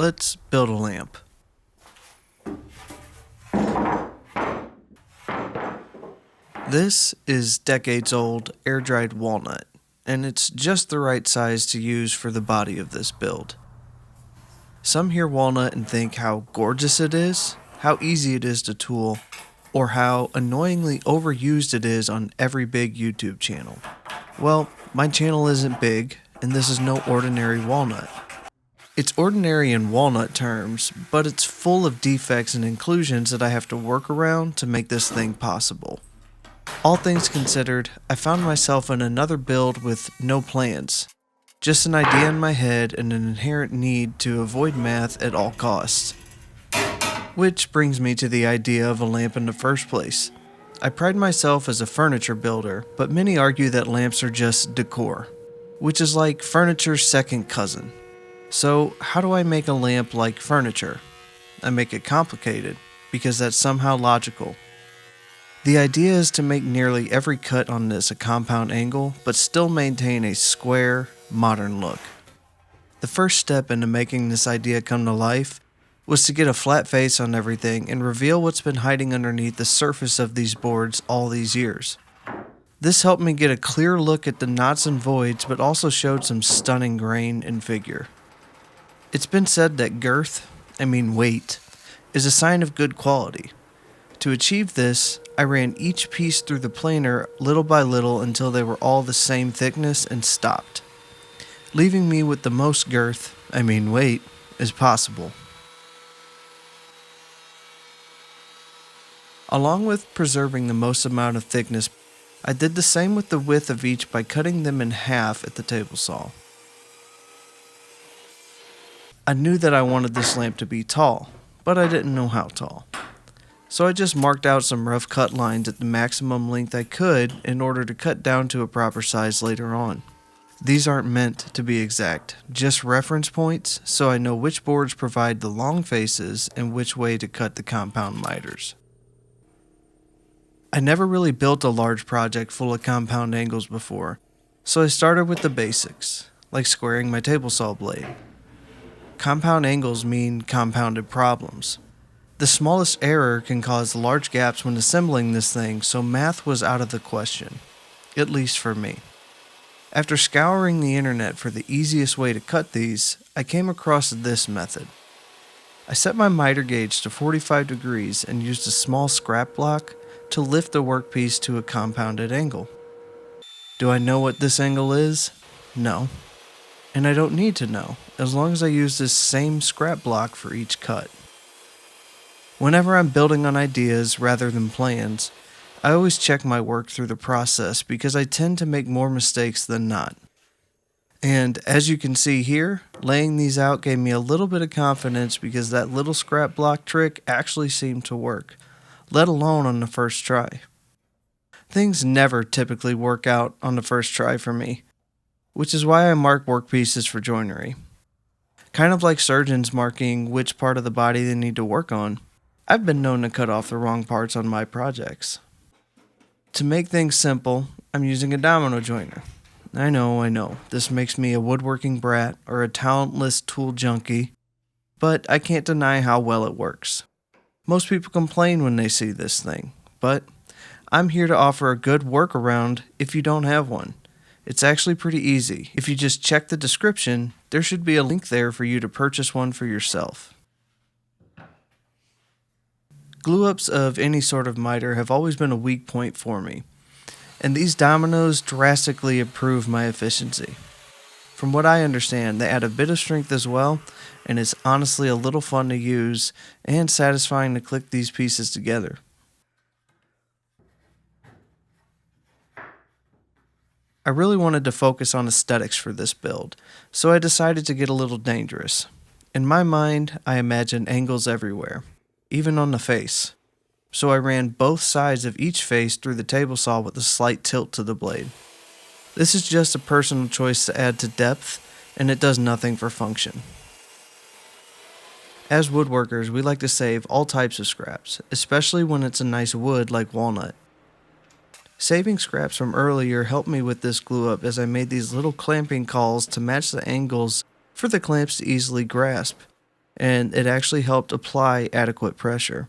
Let's build a lamp. This is decades old air-dried walnut, and it's just the right size to use for the body of this build. Some hear walnut and think how gorgeous it is, how easy it is to tool, or how annoyingly overused it is on every big YouTube channel. Well, my channel isn't big, and this is no ordinary walnut. It's ordinary in walnut terms, but it's full of defects and inclusions that I have to work around to make this thing possible. All things considered, I found myself in another build with no plans. Just an idea in my head and an inherent need to avoid math at all costs. Which brings me to the idea of a lamp in the first place. I pride myself as a furniture builder, but many argue that lamps are just decor, which is like furniture's second cousin. So how do I make a lamp like furniture? I make it complicated, because that's somehow logical. The idea is to make nearly every cut on this a compound angle, but still maintain a square, modern look. The first step into making this idea come to life was to get a flat face on everything and reveal what's been hiding underneath the surface of these boards all these years. This helped me get a clear look at the knots and voids, but also showed some stunning grain and figure. It's been said that weight, is a sign of good quality. To achieve this, I ran each piece through the planer little by little until they were all the same thickness and stopped, leaving me with the most weight, as possible. Along with preserving the most amount of thickness, I did the same with the width of each by cutting them in half at the table saw. I knew that I wanted this lamp to be tall, but I didn't know how tall. So I just marked out some rough cut lines at the maximum length I could in order to cut down to a proper size later on. These aren't meant to be exact, just reference points so I know which boards provide the long faces and which way to cut the compound miters. I never really built a large project full of compound angles before, so I started with the basics, like squaring my table saw blade. Compound angles mean compounded problems. The smallest error can cause large gaps when assembling this thing, so math was out of the question, at least for me. After scouring the internet for the easiest way to cut these, I came across this method. I set my miter gauge to 45 degrees and used a small scrap block to lift the workpiece to a compounded angle. Do I know what this angle is? No. And I don't need to know, as long as I use this same scrap block for each cut. Whenever I'm building on ideas rather than plans, I always check my work through the process because I tend to make more mistakes than not. And as you can see here, laying these out gave me a little bit of confidence because that little scrap block trick actually seemed to work, let alone on the first try. Things never typically work out on the first try for me, which is why I mark workpieces for joinery. Kind of like surgeons marking which part of the body they need to work on. I've been known to cut off the wrong parts on my projects. To make things simple, I'm using a domino joiner. I know, this makes me a woodworking brat or a talentless tool junkie, but I can't deny how well it works. Most people complain when they see this thing, but I'm here to offer a good workaround if you don't have one. It's actually pretty easy. If you just check the description, there should be a link there for you to purchase one for yourself. Glue-ups of any sort of miter have always been a weak point for me, and these dominoes drastically improve my efficiency. From what I understand, they add a bit of strength as well, and it's honestly a little fun to use and satisfying to click these pieces together. I really wanted to focus on aesthetics for this build, so I decided to get a little dangerous. In my mind, I imagined angles everywhere, even on the face. So I ran both sides of each face through the table saw with a slight tilt to the blade. This is just a personal choice to add to depth, and it does nothing for function. As woodworkers, we like to save all types of scraps, especially when it's a nice wood like walnut. Saving scraps from earlier helped me with this glue up as I made these little clamping cauls to match the angles for the clamps to easily grasp, and it actually helped apply adequate pressure.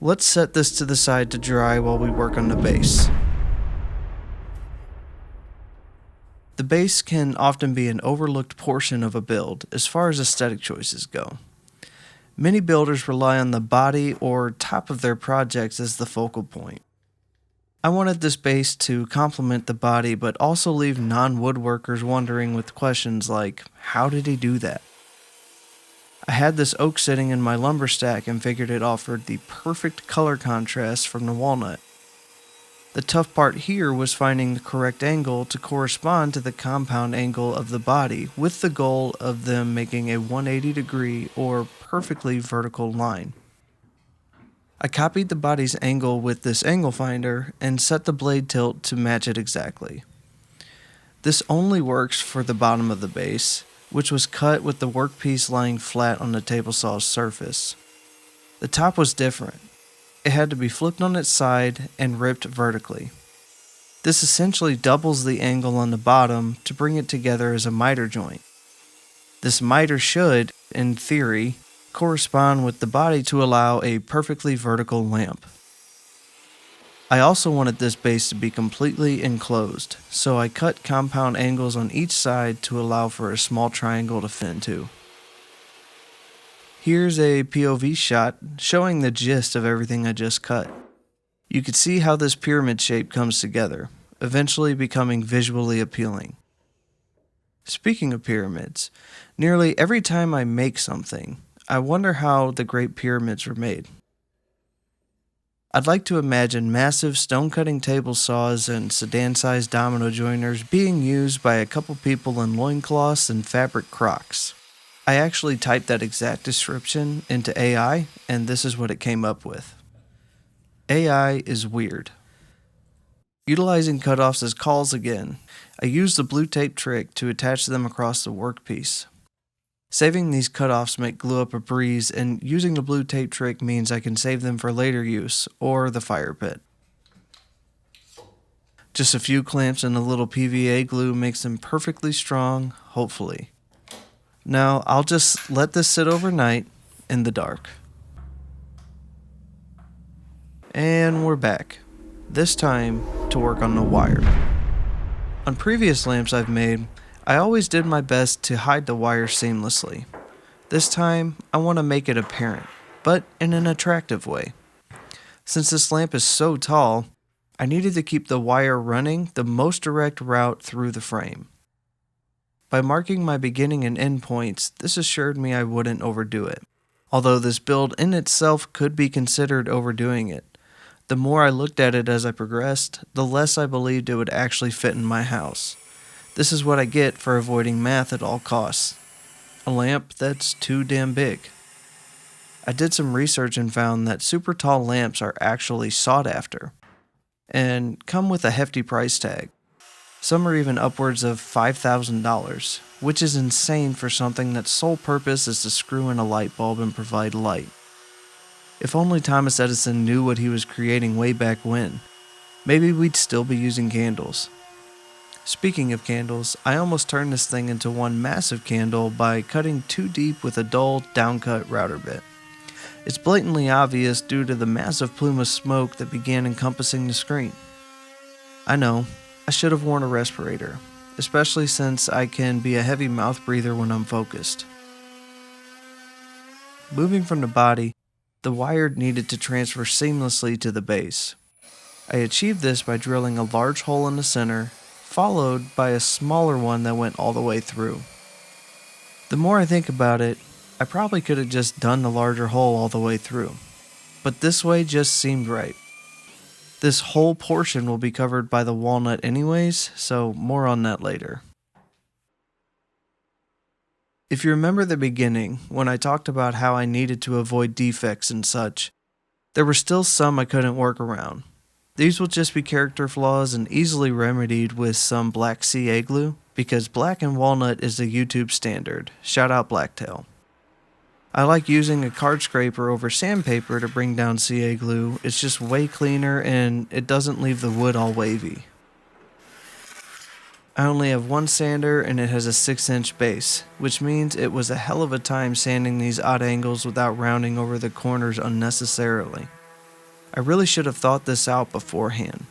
Let's set this to the side to dry while we work on the base. The base can often be an overlooked portion of a build as far as aesthetic choices go. Many builders rely on the body or top of their projects as the focal point. I wanted this base to complement the body but also leave non-woodworkers wondering with questions like, how did he do that? I had this oak sitting in my lumber stack and figured it offered the perfect color contrast from the walnut. The tough part here was finding the correct angle to correspond to the compound angle of the body, with the goal of them making a 180-degree or perfectly vertical line. I copied the body's angle with this angle finder and set the blade tilt to match it exactly. This only works for the bottom of the base, which was cut with the workpiece lying flat on the table saw's surface. The top was different. It had to be flipped on its side and ripped vertically. This essentially doubles the angle on the bottom to bring it together as a miter joint. This miter should, in theory, correspond with the body to allow a perfectly vertical lamp. I also wanted this base to be completely enclosed, so I cut compound angles on each side to allow for a small triangle to fit into. Here's a POV shot showing the gist of everything I just cut. You can see how this pyramid shape comes together, eventually becoming visually appealing. Speaking of pyramids, nearly every time I make something, I wonder how the Great Pyramids were made. I'd like to imagine massive stone-cutting table saws and sedan-sized domino joiners being used by a couple people in loincloths and fabric crocs. I actually typed that exact description into AI, and this is what it came up with. AI is weird. Utilizing cutoffs as cauls again, I used the blue tape trick to attach them across the workpiece. Saving these cutoffs make glue up a breeze, and using the blue tape trick means I can save them for later use, or the fire pit. Just a few clamps and a little PVA glue makes them perfectly strong, hopefully. Now I'll just let this sit overnight in the dark. And we're back, this time to work on the wire. On previous lamps I've made, I always did my best to hide the wire seamlessly. This time, I want to make it apparent, but in an attractive way. Since this lamp is so tall, I needed to keep the wire running the most direct route through the frame. By marking my beginning and end points, this assured me I wouldn't overdo it. Although this build in itself could be considered overdoing it, the more I looked at it as I progressed, the less I believed it would actually fit in my house. This is what I get for avoiding math at all costs. A lamp that's too damn big. I did some research and found that super tall lamps are actually sought after and come with a hefty price tag. Some are even upwards of $5,000, which is insane for something that's sole purpose is to screw in a light bulb and provide light. If only Thomas Edison knew what he was creating way back when, maybe we'd still be using candles. Speaking of candles, I almost turned this thing into one massive candle by cutting too deep with a dull, downcut router bit. It's blatantly obvious due to the massive plume of smoke that began encompassing the screen. I know, I should have worn a respirator, especially since I can be a heavy mouth breather when I'm focused. Moving from the body, the wire needed to transfer seamlessly to the base. I achieved this by drilling a large hole in the center, followed by a smaller one that went all the way through. The more I think about it, I probably could have just done the larger hole all the way through, but this way just seemed right. This whole portion will be covered by the walnut anyways, so more on that later. If you remember the beginning, when I talked about how I needed to avoid defects and such, there were still some I couldn't work around. These will just be character flaws and easily remedied with some black CA glue, because black and walnut is the YouTube standard. Shout out Blacktail. I like using a card scraper over sandpaper to bring down CA glue. It's just way cleaner and it doesn't leave the wood all wavy. I only have one sander and it has a 6-inch base, which means it was a hell of a time sanding these odd angles without rounding over the corners unnecessarily. I really should have thought this out beforehand,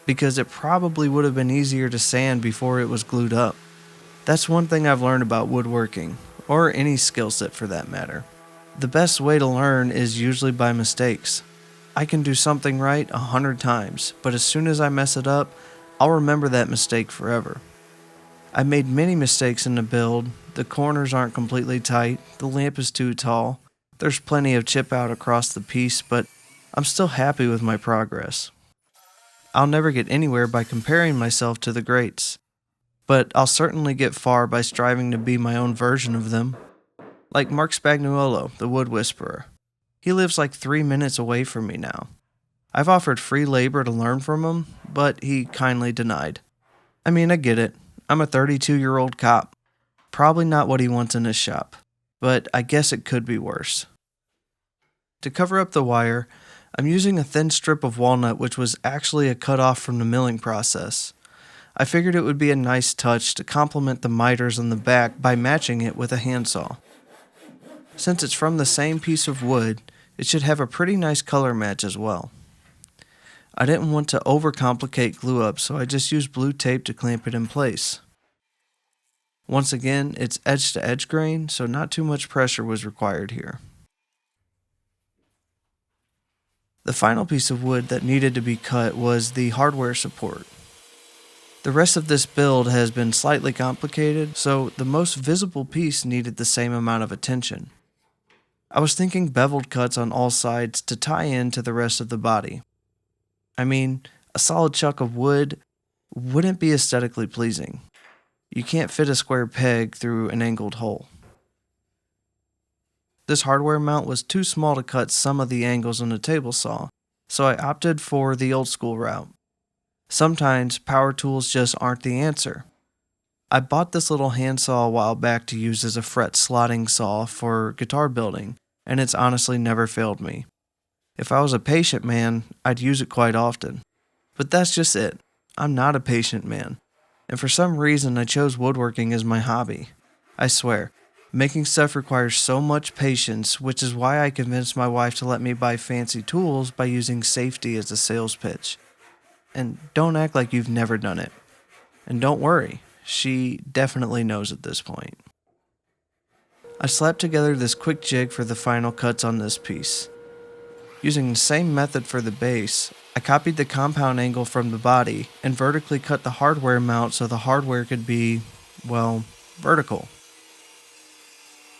because it probably would have been easier to sand before it was glued up. That's one thing I've learned about woodworking, or any skill set for that matter. The best way to learn is usually by mistakes. I can do something right 100 times, but as soon as I mess it up, I'll remember that mistake forever. I made many mistakes in the build. The corners aren't completely tight, the lamp is too tall, there's plenty of chip out across the piece, but I'm still happy with my progress. I'll never get anywhere by comparing myself to the greats, but I'll certainly get far by striving to be my own version of them. Like Mark Spagnuolo, the Wood Whisperer. He lives like 3 minutes away from me now. I've offered free labor to learn from him, but he kindly denied. I mean, I get it. I'm a 32-year-old cop. Probably not what he wants in his shop, but I guess it could be worse. To cover up the wire, I'm using a thin strip of walnut which was actually a cut off from the milling process. I figured it would be a nice touch to complement the miters on the back by matching it with a handsaw. Since it's from the same piece of wood, it should have a pretty nice color match as well. I didn't want to overcomplicate glue up, so I just used blue tape to clamp it in place. Once again, it's edge to edge grain, so not too much pressure was required here. The final piece of wood that needed to be cut was the hardware support. The rest of this build has been slightly complicated, so the most visible piece needed the same amount of attention. I was thinking beveled cuts on all sides to tie in to the rest of the body. I mean, a solid chunk of wood wouldn't be aesthetically pleasing. You can't fit a square peg through an angled hole. This hardware mount was too small to cut some of the angles on the table saw, so I opted for the old school route. Sometimes power tools just aren't the answer. I bought this little handsaw a while back to use as a fret slotting saw for guitar building, and it's honestly never failed me. If I was a patient man, I'd use it quite often. But that's just it. I'm not a patient man. And for some reason, I chose woodworking as my hobby. I swear, making stuff requires so much patience, which is why I convinced my wife to let me buy fancy tools by using safety as a sales pitch. And don't act like you've never done it. And don't worry, she definitely knows at this point. I slapped together this quick jig for the final cuts on this piece. Using the same method for the base, I copied the compound angle from the body and vertically cut the hardware mount so the hardware could be, well, vertical.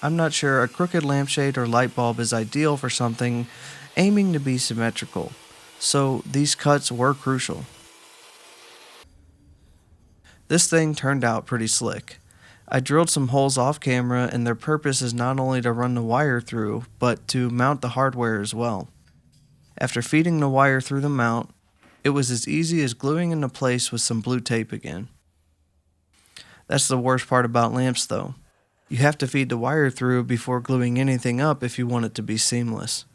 I'm not sure a crooked lampshade or light bulb is ideal for something aiming to be symmetrical, so these cuts were crucial. This thing turned out pretty slick. I drilled some holes off camera and their purpose is not only to run the wire through, but to mount the hardware as well. After feeding the wire through the mount, it was as easy as gluing into place with some blue tape again. That's the worst part about lamps though. You have to feed the wire through before gluing anything up if you want it to be seamless.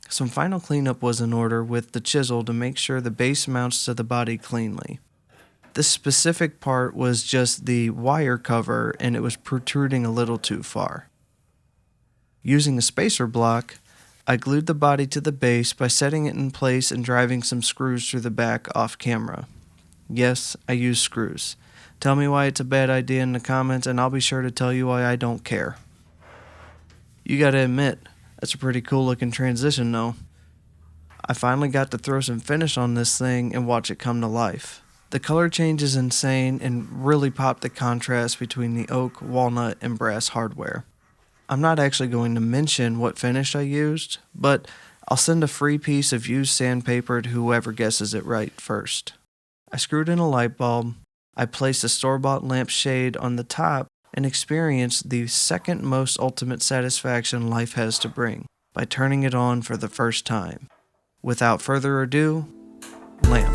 Some final cleanup was in order with the chisel to make sure the base mounts to the body cleanly. This specific part was just the wire cover and it was protruding a little too far. Using a spacer block, I glued the body to the base by setting it in place and driving some screws through the back off camera. Yes, I use screws. Tell me why it's a bad idea in the comments and I'll be sure to tell you why I don't care. You gotta admit, that's a pretty cool looking transition though. I finally got to throw some finish on this thing and watch it come to life. The color change is insane and really popped the contrast between the oak, walnut, and brass hardware. I'm not actually going to mention what finish I used, but I'll send a free piece of used sandpaper to whoever guesses it right first. I screwed in a light bulb, I placed a store-bought lampshade on the top, and experienced the second most ultimate satisfaction life has to bring by turning it on for the first time. Without further ado, lamp.